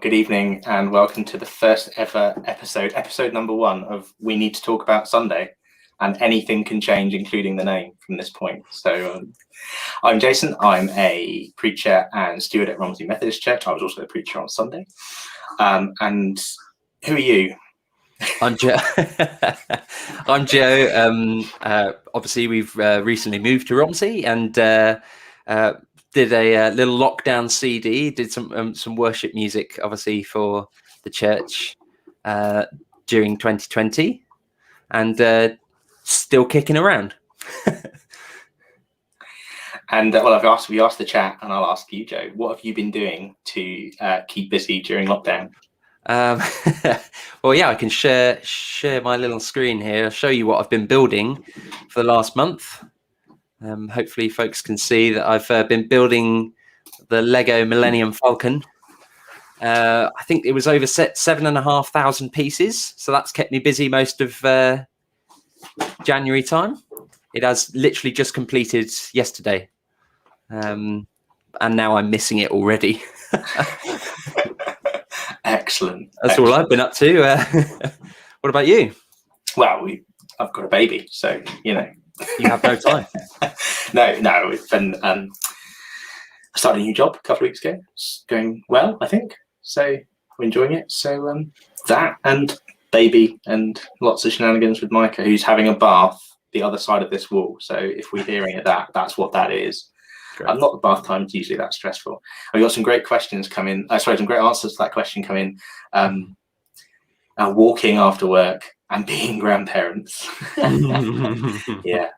good evening, and welcome to the first ever episode number 1 of We Need to Talk About Sunday, and anything can change, including the name from this point. So I'm Jason. I'm a preacher and steward at Romsey Methodist Church. I was also a preacher on Sunday. And who are you? I'm Joe. I'm Joe. Obviously, we've recently moved to Romsey and did a little lockdown CD. Did some worship music, obviously, for the church during 2020, and still kicking around. And we asked the chat, and I'll ask you, Joe. What have you been doing to keep busy during lockdown? Well, yeah, I can share my little screen here. I'll show you what I've been building for the last month. Hopefully folks can see that I've been building the Lego Millennium Falcon. I think it was over 7,500 pieces, so that's kept me busy most of January time. It has literally just completed yesterday, and now I'm missing it already. Excellent. That's all I've been up to. What about you? Well, I've got a baby, so you have no time. No. It's been I started a new job a couple of weeks ago. It's going well, I think. So we're enjoying it. So that and baby and lots of shenanigans with Micah, who's having a bath the other side of this wall. So if we're hearing it, that's what that is. Not the bath time's usually that stressful. I've got some great questions come in. Some great answers to that question come in. Walking after work and being grandparents. Yeah.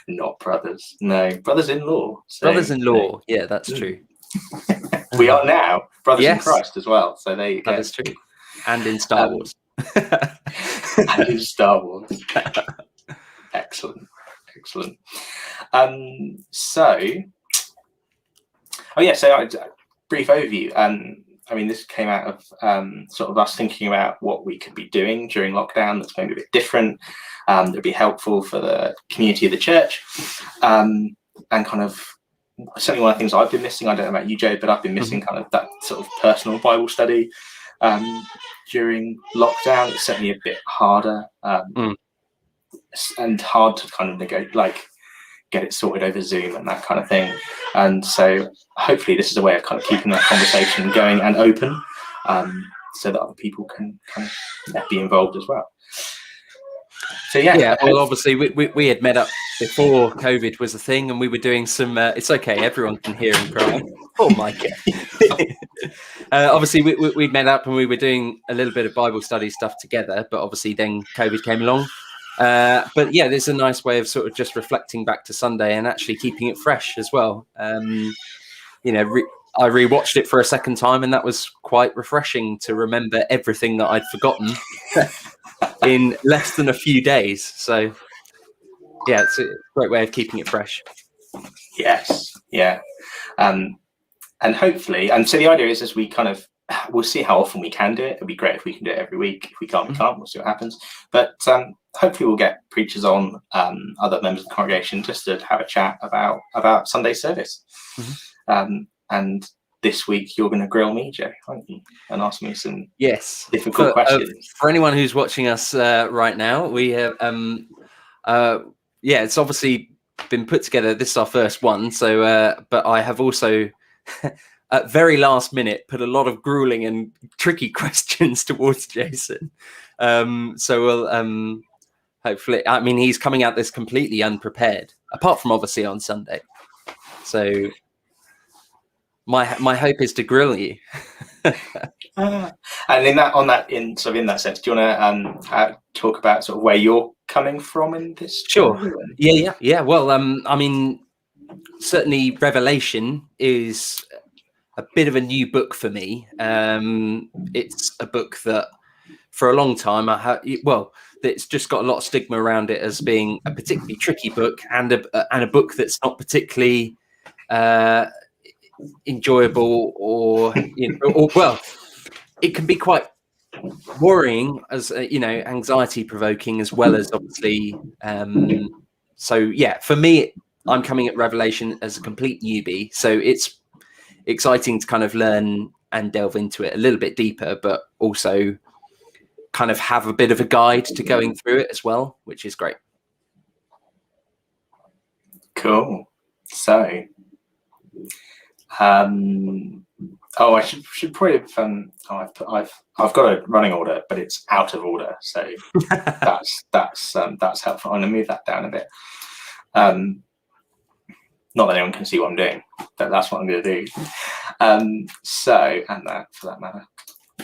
Not brothers. No, brothers-in-law. So, brothers-in-law. Yeah, that's true. We are now brothers in Christ as well. So there you go. That is true. And in Star Wars. And in Star Wars. Excellent. So brief overview. This came out of sort of us thinking about what we could be doing during lockdown that's maybe a bit different, that'd be helpful for the community of the church, and kind of certainly one of the things I've been missing. I don't know about you, Joe, but I've been missing kind of that sort of personal Bible study during lockdown. It's certainly a bit harder. And hard to kind of get it sorted over Zoom and that kind of thing. And so hopefully this is a way of kind of keeping that conversation going and open, so that other people can kind of be involved as well. So well, obviously we had met up before COVID was a thing, and we were doing some it's okay, everyone can hear him crying. Oh my God. Obviously we'd met up and we were doing a little bit of Bible study stuff together, but obviously then COVID came along. But yeah, there's a nice way of sort of just reflecting back to Sunday and actually keeping it fresh as well. I rewatched it for a second time, and that was quite refreshing to remember everything that I'd forgotten in less than a few days. So yeah, it's a great way of keeping it fresh. Yes. Yeah. And hopefully, and so the idea is, as we kind of, we'll see how often we can do it. It'd be great if we can do it every week. If we can't, we can't. We'll see what happens. But hopefully we'll get preachers on, other members of the congregation, just to have a chat about Sunday service. And this week you're going to grill me, Joe, aren't you? And ask me some difficult questions. For anyone who's watching us right now, we have it's obviously been put together. This is our first one, so but I have also at very last minute put a lot of grueling and tricky questions towards Jason. So we'll hopefully, he's coming at this completely unprepared, apart from obviously on Sunday. So my hope is to grill you. And in that sense, do you want to talk about sort of where you're coming from in this? Sure. Yeah. Well, certainly Revelation is a bit of a new book for me. It's a book that for a long time it's just got a lot of stigma around it as being a particularly tricky book, and a book that's not particularly enjoyable, or it can be quite worrying, as anxiety provoking, as well as obviously so yeah, for me, I'm coming at Revelation as a complete newbie, so it's exciting to kind of learn and delve into it a little bit deeper, but also kind of have a bit of a guide to going through it as well, which is great. Cool. So, I should probably have. I've got a running order, but it's out of order, so that's helpful. I'm gonna move that down a bit. Not that anyone can see what I'm doing, but that's what I'm gonna do. So, and that for that matter.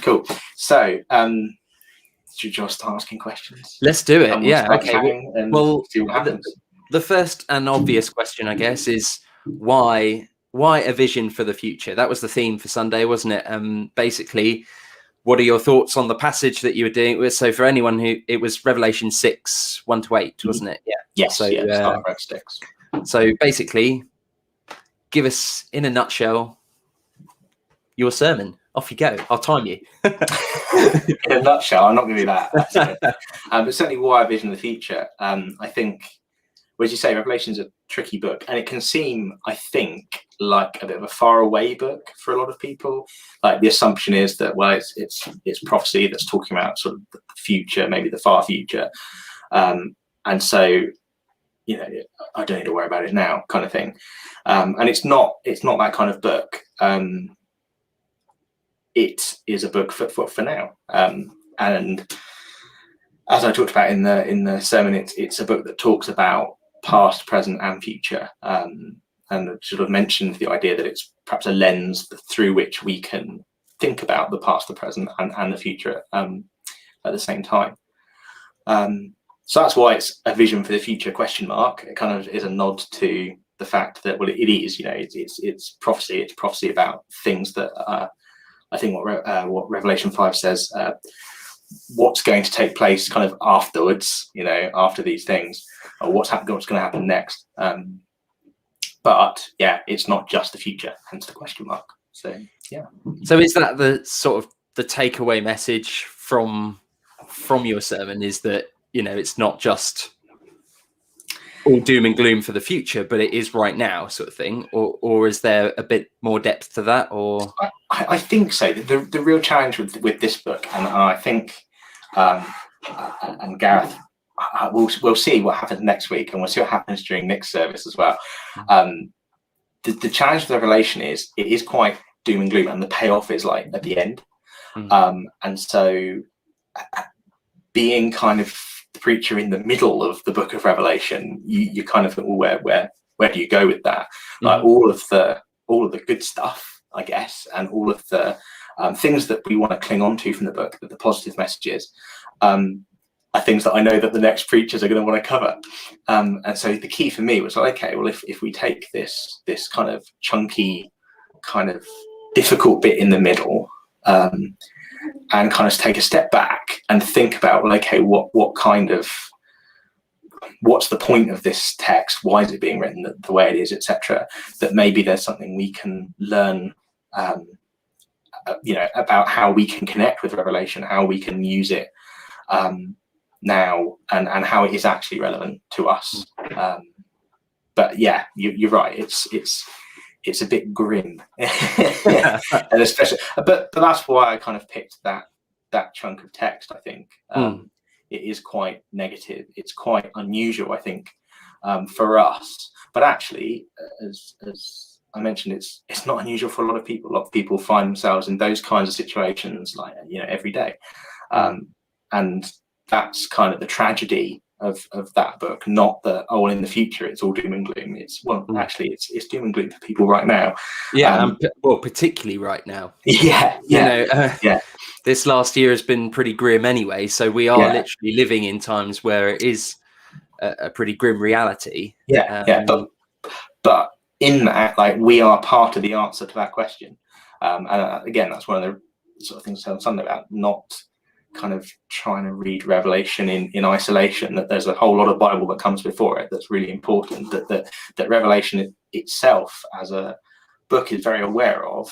Cool. So, should you just start asking questions? Let's do it. And we'll Yeah. start Okay. chatting and Well, see what happens. the first and obvious question, I guess, is why a vision for the future? That was the theme for Sunday, wasn't it? Basically, what are your thoughts on the passage that you were doing? So for anyone who, it was Revelation 6, 1-8, wasn't it? Yeah. Yes. So, yeah. Start with 6. So basically, give us in a nutshell your sermon. Off you go. I'll time you. In a nutshell, I'm not going to do that. But certainly, why a vision of the future? I think, as you say, Revelation is a tricky book, and it can seem, I think, like a bit of a faraway book for a lot of people. Like the assumption is that, well, it's prophecy that's talking about sort of the future, maybe the far future, and so, you know, I don't need to worry about it now, kind of thing. And it's not that kind of book. It is a book for now, and as I talked about in the sermon, it's a book that talks about past, present, and future, and sort of mentioned the idea that it's perhaps a lens through which we can think about the past, the present, and the future at the same time. So that's why it's a vision for the future ? It kind of is a nod to the fact that, well, it is, you know, it's prophecy. It's prophecy about things that I think what Revelation 5 says, what's going to take place kind of afterwards, you know, after these things, or what's going to happen next. But yeah, it's not just the future, hence the ? So yeah. So is that the sort of the takeaway message from your sermon, is that, you know, it's not just all doom and gloom for the future, but it is right now, sort of thing, or is there a bit more depth to that? Or I think so. The real challenge with this book, and I think, and Gareth, we'll see what happens next week, and we'll see what happens during Nick's service as well. The challenge with Revelation is it is quite doom and gloom, and the payoff is like at the end. And so, being kind of the preacher in the middle of the book of Revelation, you kind of think, well, where do you go with that? Like all of the good stuff, I guess, and all of the things that we want to cling on to from the book, the positive messages, are things that I know that the next preachers are going to want to cover. And so the key for me was like, okay, well, if we take this kind of chunky, kind of difficult bit in the middle, and kind of take a step back and think about, well, okay, what's the point of this text? Why is it being written the way it is, etc.? That maybe there's something we can learn, you know, about how we can connect with Revelation, how we can use it now, and how it is actually relevant to us. But yeah, you're right. It's a bit grim, and especially, but that's why I kind of picked that chunk of text. I think it is quite negative. It's quite unusual, I think, for us. But actually, as I mentioned, it's not unusual for a lot of people. A lot of people find themselves in those kinds of situations, like, you know, every day, and that's kind of the tragedy of that book. Not that, oh, well, in the future it's all doom and gloom. It's, well, actually it's doom and gloom for people right now. Yeah, well, particularly right now. Yeah. You know, this last year has been pretty grim anyway. So we are literally living in times where it is a pretty grim reality. But in that, like, we are part of the answer to that question. And again, that's one of the sort of things I said on Sunday about not kind of trying to read Revelation in isolation, that there's a whole lot of Bible that comes before it that's really important, that Revelation itself as a book is very aware of.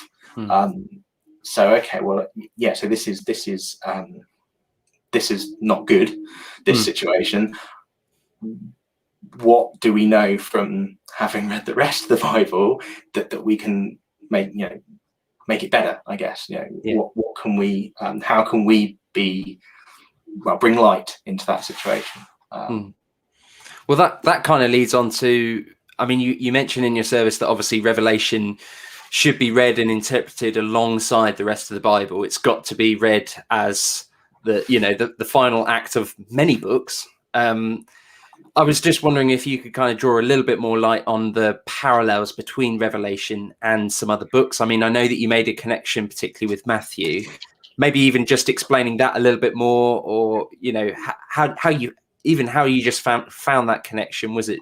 So okay, well, yeah, so this is not good, this situation. What do we know from having read the rest of the Bible that we can make it better, I guess. Yeah. What can we, how can we bring light into that situation? Well, that kind of leads on to, I mean, you mentioned in your service that obviously Revelation should be read and interpreted alongside the rest of the Bible. It's got to be read as the final act of many books. I was just wondering if you could kind of draw a little bit more light on the parallels between Revelation and some other books. I mean, I know that you made a connection, particularly with Matthew. Maybe even just explaining that a little bit more, or how you just found that connection. Was it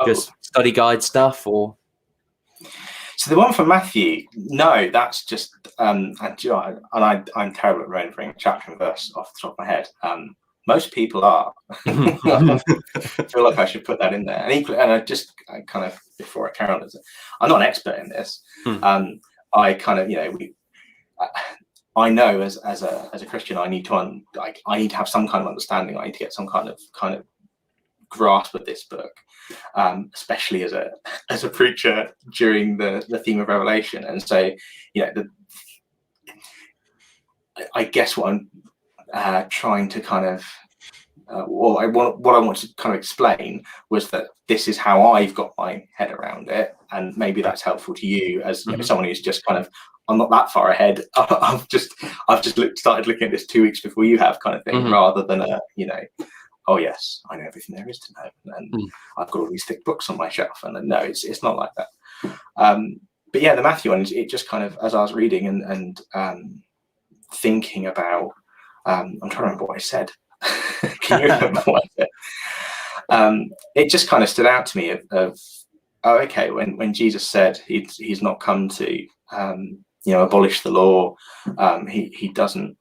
just study guide stuff, or? So the one from Matthew, no, that's just I'm terrible at remembering chapter and verse off the top of my head. Most people are. I feel like I should put that in there. And equally, and I kind of, before I carry on, I'm not an expert in this. I kind of, I know as a Christian, I need to have some kind of understanding. I need to get some kind of grasp of this book, especially as a preacher during the theme of Revelation. And so, I guess what I'm trying to kind of, what I want to kind of explain was that this is how I've got my head around it, and maybe that's helpful to you as someone who's just kind of, I'm not that far ahead. I've just started looking at this 2 weeks before you have, kind of thing, rather than oh yes, I know everything there is to know, and I've got all these thick books on my shelf. And no, it's not like that. But yeah, the Matthew one, it just kind of, as I was reading and thinking about, I'm trying to remember what I said. Can you remember what I said? It just kind of stood out to me of okay, when Jesus said he's not come to abolish the law, he doesn't.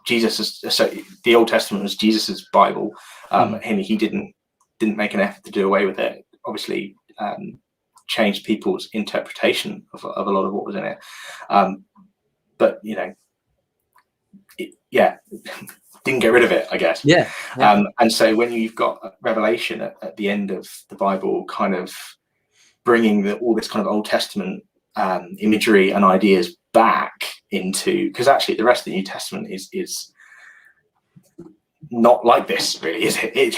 Jesus is, so the Old Testament was Jesus's Bible, and he didn't make an effort to do away with it. Obviously, changed people's interpretation of a lot of what was in it, but didn't get rid of it, I guess. Yeah. And so when you've got Revelation at the end of the Bible, kind of bringing all this kind of Old Testament imagery and ideas back into, because actually the rest of the New Testament is not like this, really, is it?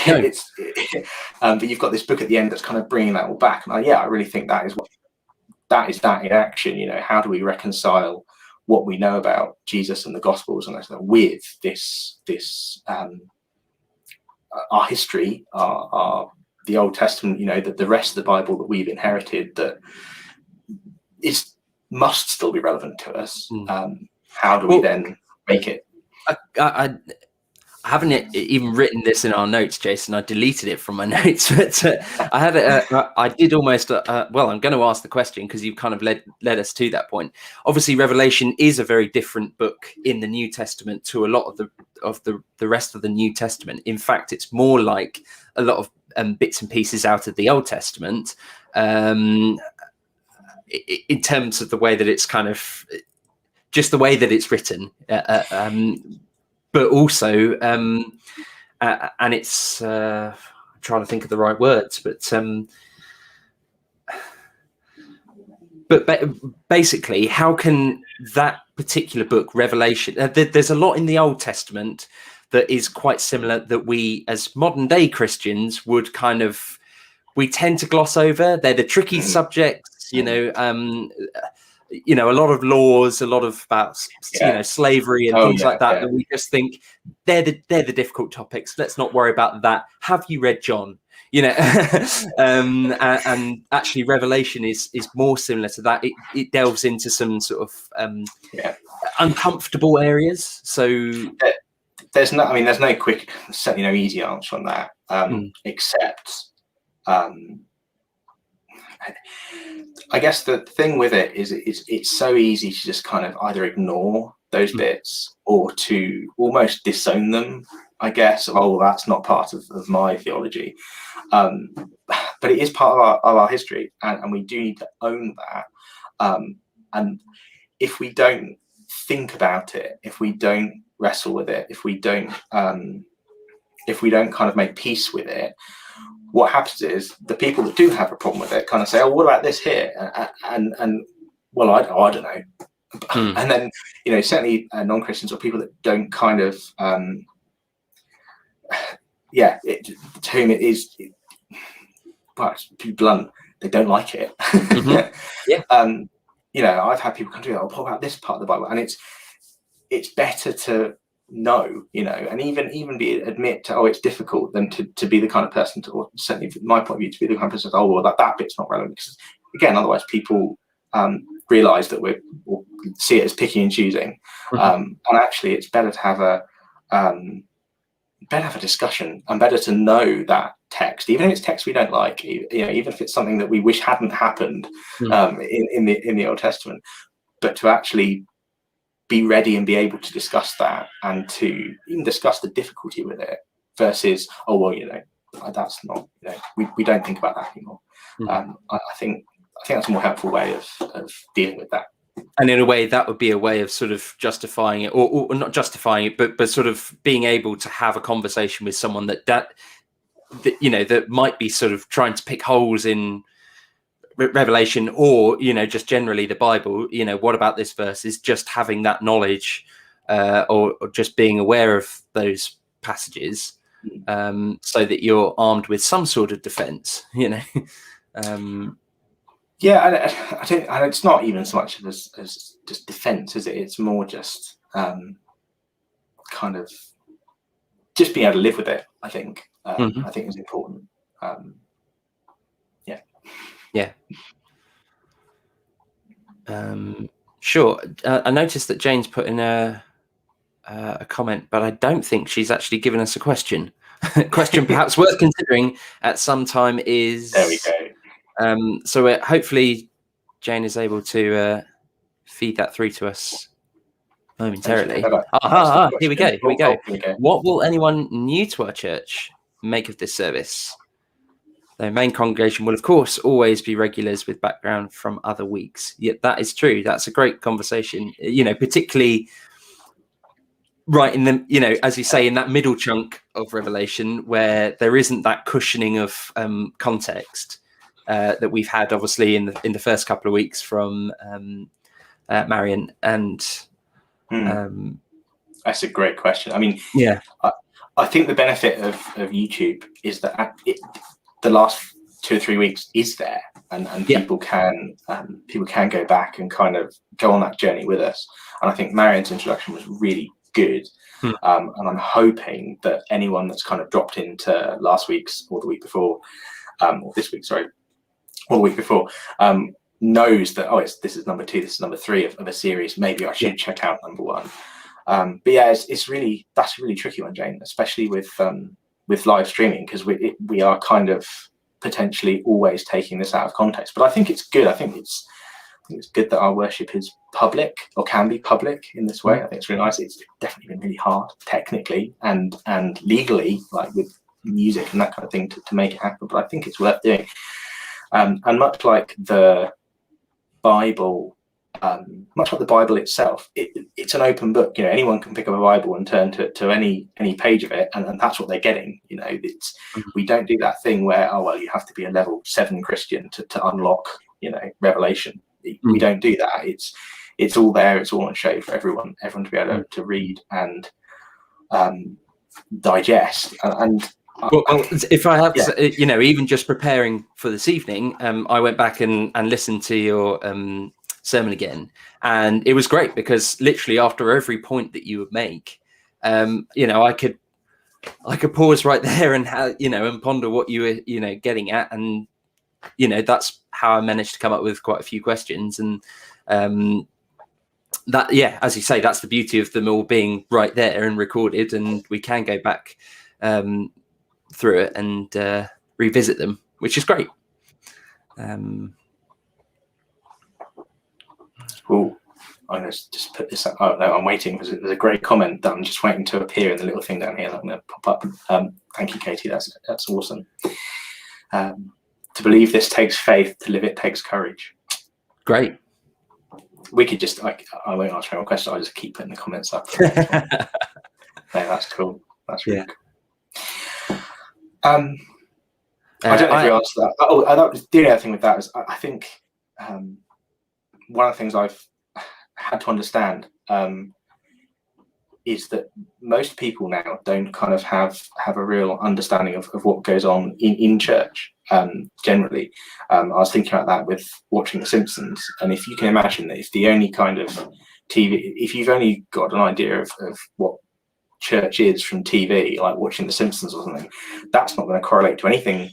But you've got this book at the end that's kind of bringing that all back. And I really think that is that in action. How do we reconcile what we know about Jesus and the Gospels and with this our history, our the Old Testament, the rest of the Bible that we've inherited, that must still be relevant to us. How do we then make it? I haven't even written this in our notes, Jason. I deleted it from my notes, but I had I did almost. Well, I'm going to ask the question because you've kind of led us to that point. Obviously, Revelation is a very different book in the New Testament to a lot of the rest of the New Testament. In fact, it's more like a lot of bits and pieces out of the Old Testament, in terms of the way that it's kind of just the way that it's written. But also, and it's trying to think of the right words, but basically, how can that particular book, Revelation, there's a lot in the Old Testament that is quite similar that we, as modern day Christians, would kind of, we tend to gloss over. They're the tricky subjects, a lot of laws, a lot of about slavery and things like that. And we just think they're the difficult topics. Let's not worry about that. Have you read John? And actually, Revelation is more similar to that. It delves into some sort of uncomfortable areas. So there's no quick, certainly no easy answer on that, except. I guess the thing with it is it's so easy to just kind of either ignore those bits or to almost disown them, I guess. Oh, that's not part of my theology. But it is part of our history, and we do need to own that. And if we don't think about it, if we don't wrestle with it, if we don't kind of make peace with it, what happens is the people that do have a problem with it kind of say, oh, what about this here? And well, I don't know. Mm. And then, certainly non-Christians or people that don't kind of, to whom it is, well, to be blunt, they don't like it. Mm-hmm. Yeah. I've had people come to me, what about this part of the Bible? And it's better to know, and even admit to, it's difficult, than to be the kind of person to, or certainly from my point of view, to be the kind of person that that bit's not relevant. Because again, otherwise people realize that we'll see it as picking and choosing. Mm-hmm. And actually it's better to have a discussion, and better to know that text, even if it's text we don't like, even if it's something that we wish hadn't happened in the Old Testament, but to actually be ready and be able to discuss that, and to even discuss the difficulty with it, versus that's not, we don't think about that anymore. I think that's a more helpful way of dealing with that. And in a way, that would be a way of sort of justifying it, or not justifying it, but sort of being able to have a conversation with someone that might be sort of trying to pick holes in Revelation, or just generally the Bible. What about this verse? Is just having that knowledge, or just being aware of those passages, so that you're armed with some sort of defense. Yeah, and I think, and it's not even so much as just defense, is it? It's more just kind of just being able to live with it. I think I think is important. Yeah. Sure. I noticed that Jane's put in a comment, but I don't think she's actually given us a question. Question perhaps worth considering at some time is... There we go. So hopefully Jane is able to feed that through to us momentarily. Here we go. What will anyone new to our church make of this service? The main congregation will, of course, always be regulars with background from other weeks. Yet that is true. That's a great conversation, particularly right in the, as you say, in that middle chunk of Revelation, where there isn't that cushioning of context that we've had, obviously, in the first couple of weeks from Marion. And that's a great question. I mean, yeah, I think the benefit of YouTube is that the last 2 or 3 weeks is there, and people can go back and kind of go on that journey with us. And I think Marion's introduction was really good. And I'm hoping that anyone that's kind of dropped into last week's, or the week before, or this week, sorry, or the week before, knows that this is number 2, this is number 3 of a series. Maybe I should check out number 1. But yeah, that's a really tricky one, Jane, especially with live streaming, because we are kind of potentially always taking this out of context. But I think it's good. I think it's good that our worship is public, or can be public in this way. I think it's really nice. It's definitely been really hard technically and legally, like with music and that kind of thing, to make it happen. But I think it's worth doing. And much like the Bible, itself, it's an open book. Anyone can pick up a Bible and turn to any page of it, and that's what they're getting. We don't do that thing where you have to be a level 7 Christian to unlock Revelation. We don't do that. It's all there. It's all on show for everyone to be able to read and digest. Well, if I have to, even just preparing for this evening, I went back and listened to your sermon again, and it was great, because literally after every point that you would make, I could pause right there and and ponder what you were getting at, and that's how I managed to come up with quite a few questions. And that, as you say, that's the beauty of them all being right there and recorded, and we can go back through it and revisit them, which is great. Cool. I'm going to just put this up. Oh no, I'm waiting, because there's a great comment that I'm just waiting to appear in the little thing down here that I'm going to pop up. Thank you, Katie. That's awesome. To believe this takes faith. To live it takes courage. Great. We could just, I won't answer any more questions. I'll just keep putting the comments up. No, that's cool. That's really cool. I don't know if we answered that. The only other thing with that is I think one of the things I've had to understand is that most people now don't kind of have a real understanding of what goes on in church generally. I was thinking about that with watching The Simpsons, and if you can imagine that if the only kind of TV, if you've only got an idea of what church is from TV, like watching The Simpsons or something, that's not going to correlate to anything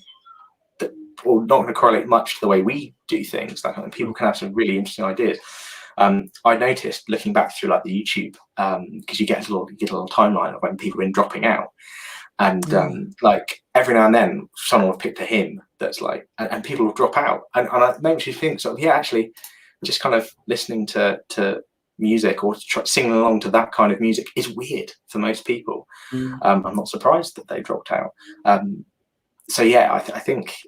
that, or not going to correlate much to the way we do things. That kind of, people can have some really interesting ideas. I noticed looking back through like the YouTube, because you get a little timeline of when people have been dropping out, and like every now and then someone will pick a hymn that's like, and people will drop out, and it makes you think, so yeah, actually, just kind of listening to music or singing along to that kind of music is weird for most people. I'm not surprised that they dropped out. So yeah, I think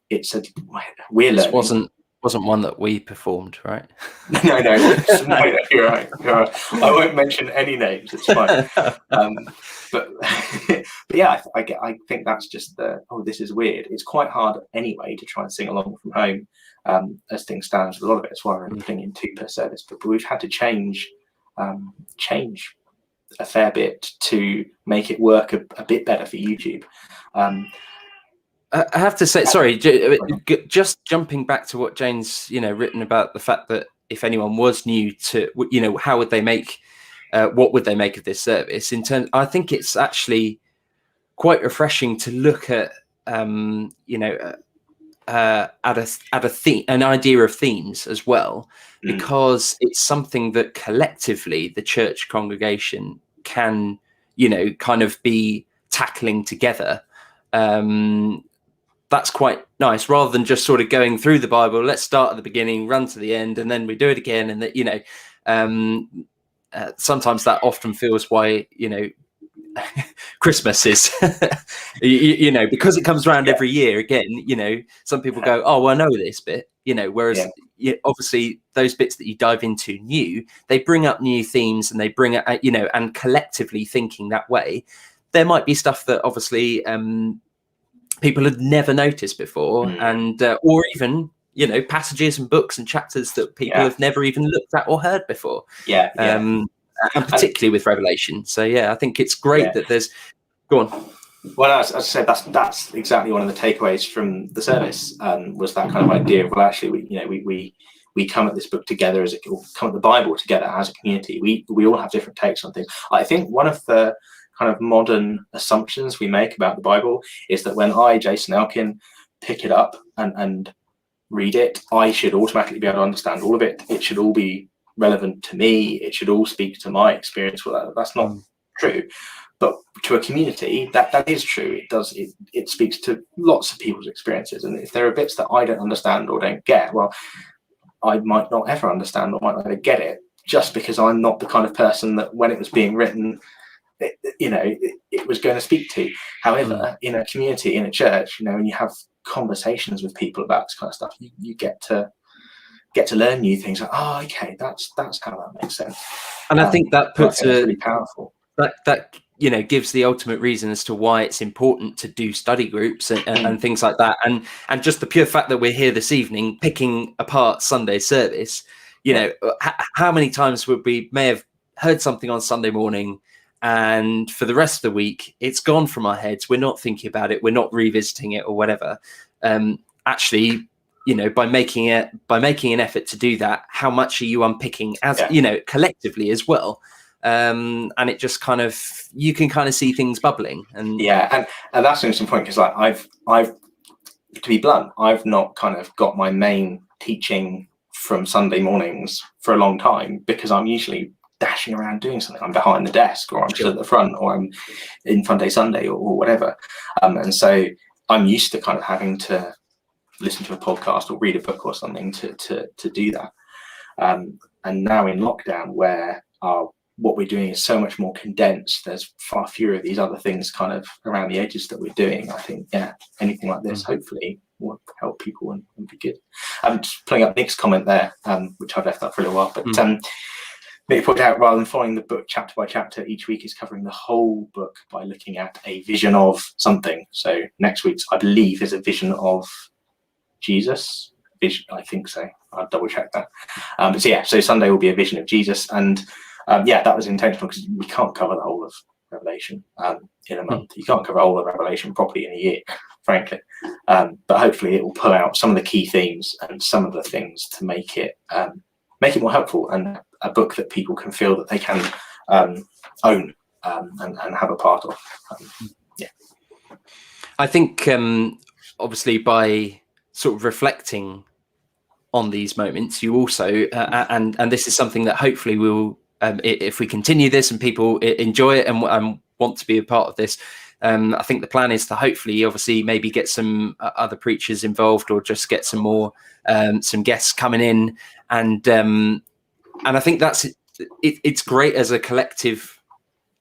it's a we're learning. Wasn't one that we performed, right? No, you're right. I won't mention any names. It's fine. But yeah, I think that's just this is weird. It's quite hard anyway to try and sing along from home, as things stand. A lot of it. That's why we're putting in 2 per service. But we've had to change a fair bit to make it work a bit better for YouTube. I have to say, sorry, just jumping back to what Jane's, written about the fact that if anyone was new to, how would they make, what would they make of this service? I think it's actually quite refreshing to look at, at a theme, an idea of themes as well, because it's something that collectively the church congregation can, kind of be tackling together. That's quite nice, rather than just sort of going through the Bible. Let's start at the beginning, run to the end, and then we do it again. And that, sometimes that often feels why, Christmas is, because it comes around every year again, some people go, oh, well, I know this bit, whereas obviously those bits that you dive into new, they bring up new themes, and they bring up, and collectively thinking that way, there might be stuff that obviously, people had never noticed before, and or even passages and books and chapters that people have never even looked at or heard before. And particularly with Revelation. So I think it's great that there's. Go on. Well, as I said, that's exactly one of the takeaways from the service. Was that kind of idea of, well, actually, we come at this book together come at the Bible together as a community. We all have different takes on things. I think one of the kind of modern assumptions we make about the Bible is that when I, Jason Elkin, pick it up and read it, I should automatically be able to understand all of it. It should all be relevant to me. It should all speak to my experience. Well, that's not true. But to a community, that is true. It speaks to lots of people's experiences. And if there are bits that I don't understand or don't get, well, I might not ever understand or might not ever get it, just because I'm not the kind of person that when it was being written, it was going to speak to. However, in a community, in a church, when you have conversations with people about this kind of stuff, you get to learn new things. Like, oh, okay, that's how that makes sense. And I think that puts really powerful. That gives the ultimate reason as to why it's important to do study groups and things like that. And just the pure fact that we're here this evening picking apart Sunday service, how many times we may have heard something on Sunday morning, and for the rest of the week it's gone from our heads, we're not thinking about it, we're not revisiting it or whatever. Actually, by making an effort to do that, how much are you unpicking as collectively as well? And it just kind of, you can kind of see things bubbling. And and that's an interesting point, because like I've to be blunt, I've not kind of got my main teaching from Sunday mornings for a long time, because I'm usually dashing around doing something. I'm behind the desk, or I'm still at the front, or I'm in Fun Day Sunday or whatever. And so I'm used to kind of having to listen to a podcast or read a book or something to do that. And now in lockdown, where what we're doing is so much more condensed, there's far fewer of these other things kind of around the edges that we're doing. I think, anything like this hopefully will help people and be good. I'm just pulling up Nick's comment there, which I've left up for a little while, but Nick pointed out, rather than following the book chapter by chapter, each week is covering the whole book by looking at a vision of something. So next week's, I believe, is a vision of Jesus. vision. I think so. I'll double check that. But so yeah, so Sunday will be a vision of Jesus, and yeah, that was intentional because we can't cover the whole of Revelation in a month. You can't cover all of Revelation properly in a year, frankly. But hopefully, it will pull out some of the key themes and some of the things to make it more helpful, and a book that people can feel that they can own and have a part of. Yeah, I think obviously by sort of reflecting on these moments, you also and this is something that hopefully we'll if we continue this and people enjoy it and want to be a part of this, I think the plan is to hopefully obviously maybe get some other preachers involved, or just get some more some guests coming in, and I think that's it's great as a collective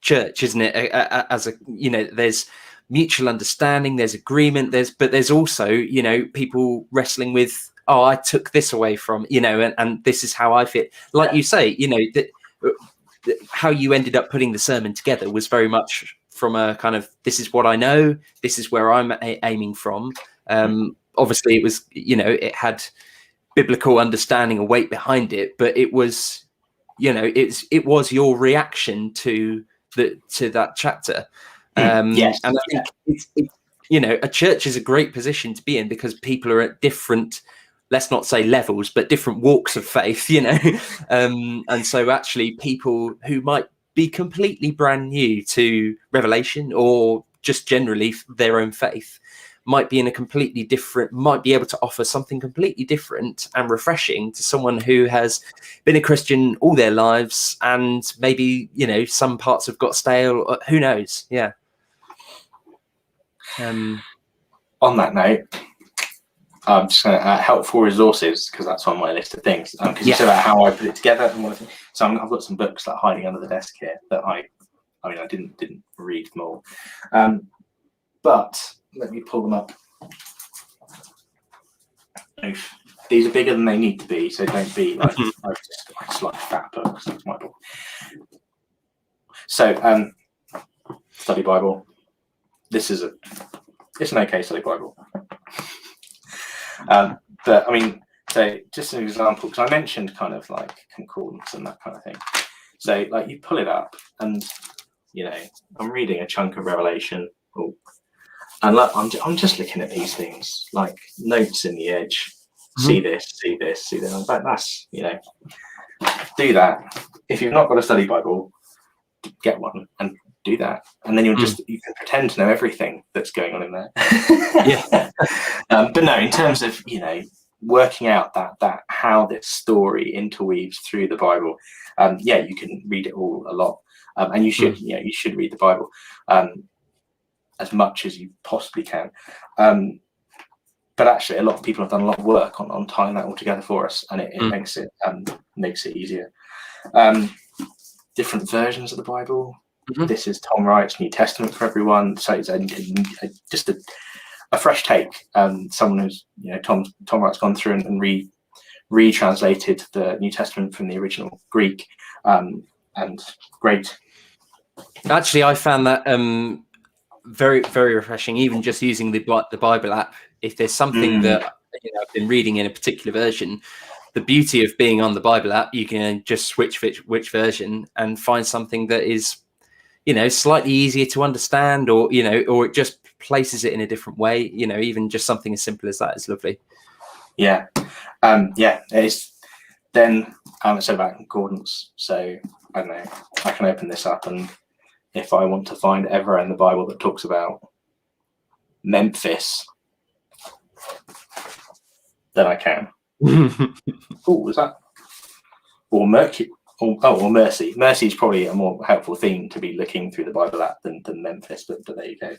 church, isn't it? As a, you know, there's mutual understanding, there's agreement, but there's also, you know, people wrestling with, oh, I took this away from, you know, and this is how I fit. Like you say, you know, that how you ended up putting the sermon together was very much from a kind of, this is what I know, this is where I'm aiming from. Obviously it was, you know, it had biblical understanding and weight behind it, but it was, you know, it was your reaction to that chapter. Yes. And I think it's, you know, a church is a great position to be in, because people are at different, let's not say levels, but different walks of faith, you know. And so actually people who might be completely brand new to Revelation, or just generally their own faith, might be in a completely different, might be able to offer something completely different and refreshing to someone who has been a Christian all their lives, and maybe, you know, some parts have got stale, who knows. Yeah. On that note, I'm just going to helpful resources, because that's on my list of things. Because you said about how I put it together, and so I've got some books like hiding under the desk here that I mean I didn't read them all, but let me pull them up. These are bigger than they need to be, so don't be like I just like fat books. That's my book. So study Bible. It's an okay study Bible. But I mean, so just an example, because I mentioned kind of like concordance and that kind of thing. So like you pull it up, and you know, I'm reading a chunk of Revelation, and like I'm just looking at these things like notes in the edge. See this, see this, see that. Like, that's, you know, do that. If you've not got a study Bible, get one and do that, and then you can pretend to know everything that's going on in there. Yeah. But no, in terms of, you know, working out that how this story interweaves through the Bible, yeah, you can read it all a lot, and you should, you know, you should read the Bible as much as you possibly can. But actually, a lot of people have done a lot of work on tying that all together for us, and it makes it easier. Different versions of the Bible. This is Tom Wright's New Testament for Everyone, so it's just a fresh take. Someone who's, you know, Tom Wright's gone through and retranslated the New Testament from the original Greek, and great. Actually, I found that very, very refreshing, even just using the Bible app. If there's something that, you know, I've been reading in a particular version, the beauty of being on the Bible app, you can just switch which version and find something that is, you know, slightly easier to understand, or, you know, or it just places it in a different way. You know, even just something as simple as that is lovely. Yeah. Yeah. It's then so about concordance. So I don't know, I can open this up, and if I want to find ever in the Bible that talks about Memphis, then I can. Oh, was that? Or Mercury? Or Mercy. Mercy is probably a more helpful theme to be looking through the Bible app than Memphis, but there you go.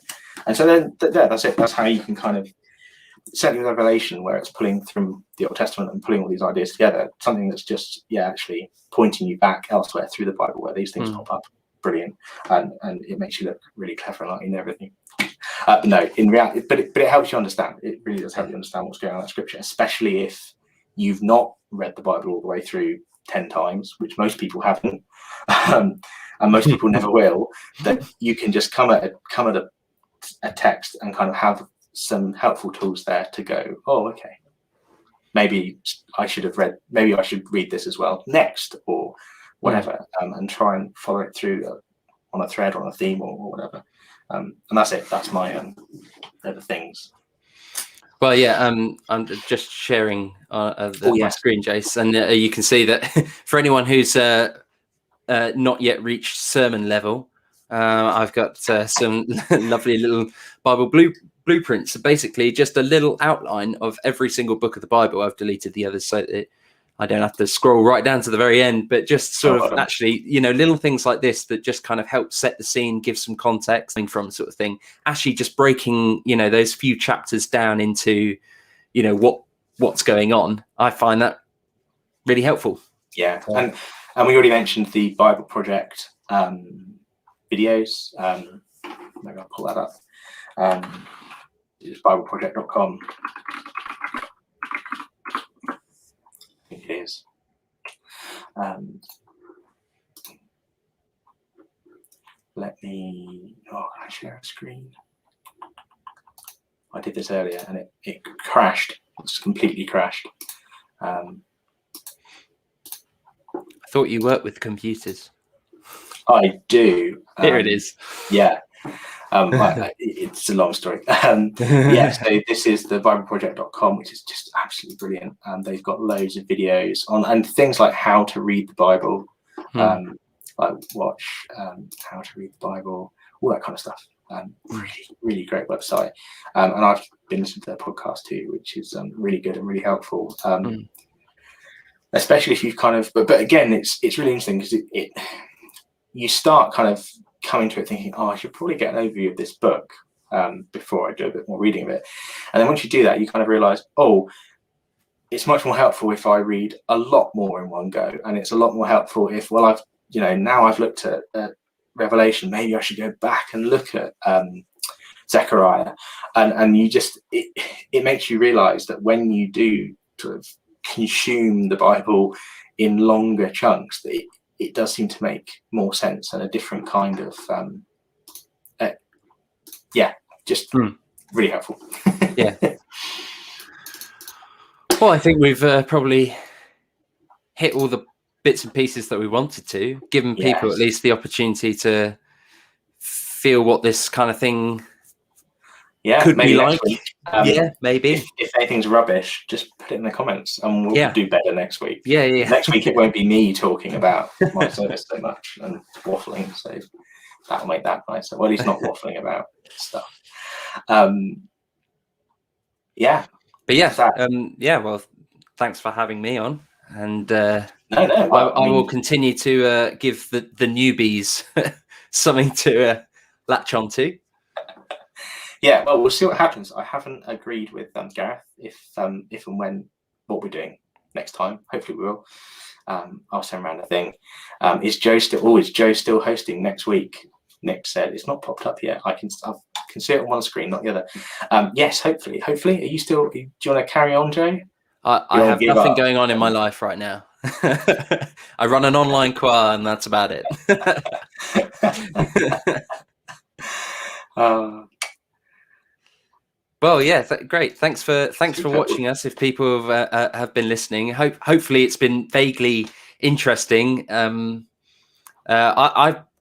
And so then that's it. That's how you can kind of, certainly with Revelation, where it's pulling from the Old Testament and pulling all these ideas together, something that's just, actually pointing you back elsewhere through the Bible where these things pop up. Brilliant. And it makes you look really clever and like you know everything. But no, in reality, but it helps you understand. It really does help you understand what's going on in that scripture, especially if you've not read the Bible all the way through 10 times, which most people haven't, and most people never will. That you can just come at a text and kind of have some helpful tools there to go, oh, okay, maybe I should read this as well next, or whatever, and try and follow it through on a thread, on a theme, or whatever. And that's it. That's my other things. Well, yeah, I'm just sharing my screen, Jace, and you can see that for anyone who's not yet reached sermon level, I've got some lovely little Bible blueprints. So basically, just a little outline of every single book of the Bible. I've deleted the others so that I don't have to scroll right down to the very end, but just sort of actually, little things like this that just kind of help set the scene, give some context from sort of thing. Actually, just breaking, those few chapters down into, what's going on. I find that really helpful. Yeah, and we already mentioned the Bible Project videos. Maybe I'll pull that up. It's BibleProject.com. It is. Can I share a screen? I did this earlier and it crashed. It's completely crashed. I thought you worked with computers. I do. Here it is. Yeah. It's a long story. So this is the BibleProject.com, which is just absolutely brilliant. They've got loads of videos on and things like how to read the Bible, like watch how to read the Bible, all that kind of stuff. Really, really great website. And I've been listening to their podcast too, which is really good and really helpful. Especially if you've kind of, but again, it's really interesting because you start kind of coming to it thinking, I should probably get an overview of this book before I do a bit more reading of it. And then once you do that, you kind of realize, it's much more helpful if I read a lot more in one go. And it's a lot more helpful if, now I've looked at Revelation, maybe I should go back and look at Zechariah. And you just, it makes you realize that when you do sort of consume the Bible in longer chunks, that it does seem to make more sense and a different kind of just really helpful. Yeah. Well, I think we've probably hit all the bits and pieces that we wanted to, given people at least the opportunity to feel what this kind of thing could be like. Maybe. If anything's rubbish, just put it in the comments and we'll do better next week. Yeah. Next week it won't be me talking about my service so much and waffling, so that'll make that nicer. Well, he's not waffling about stuff. Well, thanks for having me on, and I will continue to give the newbies something to latch on to. Yeah, well, we'll see what happens. I haven't agreed with Gareth if and when what we're doing next time. Hopefully we will. I'll send around a thing. Is Joe still hosting next week? Nick said it's not popped up yet. I can see it on one screen, not the other. Yes, hopefully. Are you still? Do you want to carry on, Joe? I have nothing going on in my life right now. I run an online choir, and that's about it. Well, yeah, great. Thanks for watching us. If people have been listening, hopefully it's been vaguely interesting.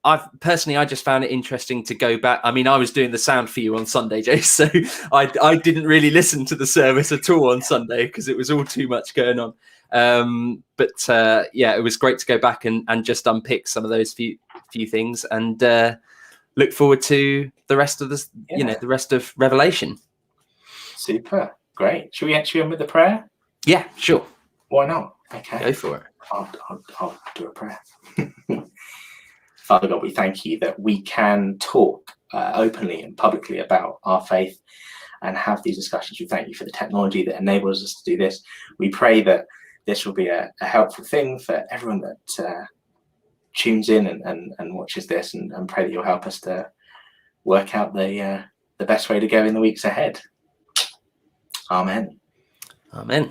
I've personally, I just found it interesting to go back. I mean, I was doing the sound for you on Sunday, Jay, so I didn't really listen to the service at all on Sunday because it was all too much going on. It was great to go back and just unpick some of those few things and look forward to the rest of this, the rest of Revelation. Super, great. Should we end with the prayer? Yeah, sure. Why not? Okay, go for it. I'll do a prayer. Father God, we thank you that we can talk openly and publicly about our faith and have these discussions. We thank you for the technology that enables us to do this. We pray that this will be a helpful thing for everyone that tunes in and watches this, and pray that you'll help us to work out the best way to go in the weeks ahead. Amen. Amen.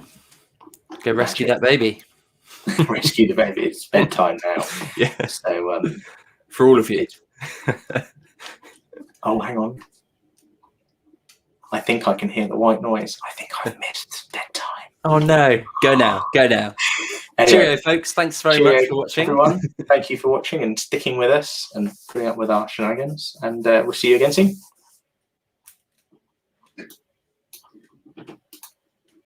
Go rescue that baby. Rescue the baby. It's bedtime now. Yeah. So for all of you. Oh, hang on. I think I can hear the white noise. I think I've missed bedtime. Oh no, go now, go now. Anyway, Cheerio, folks. Thanks very cheerio, much for watching. everyone. Thank you for watching and sticking with us and putting up with our shenanigans. And we'll see you again soon.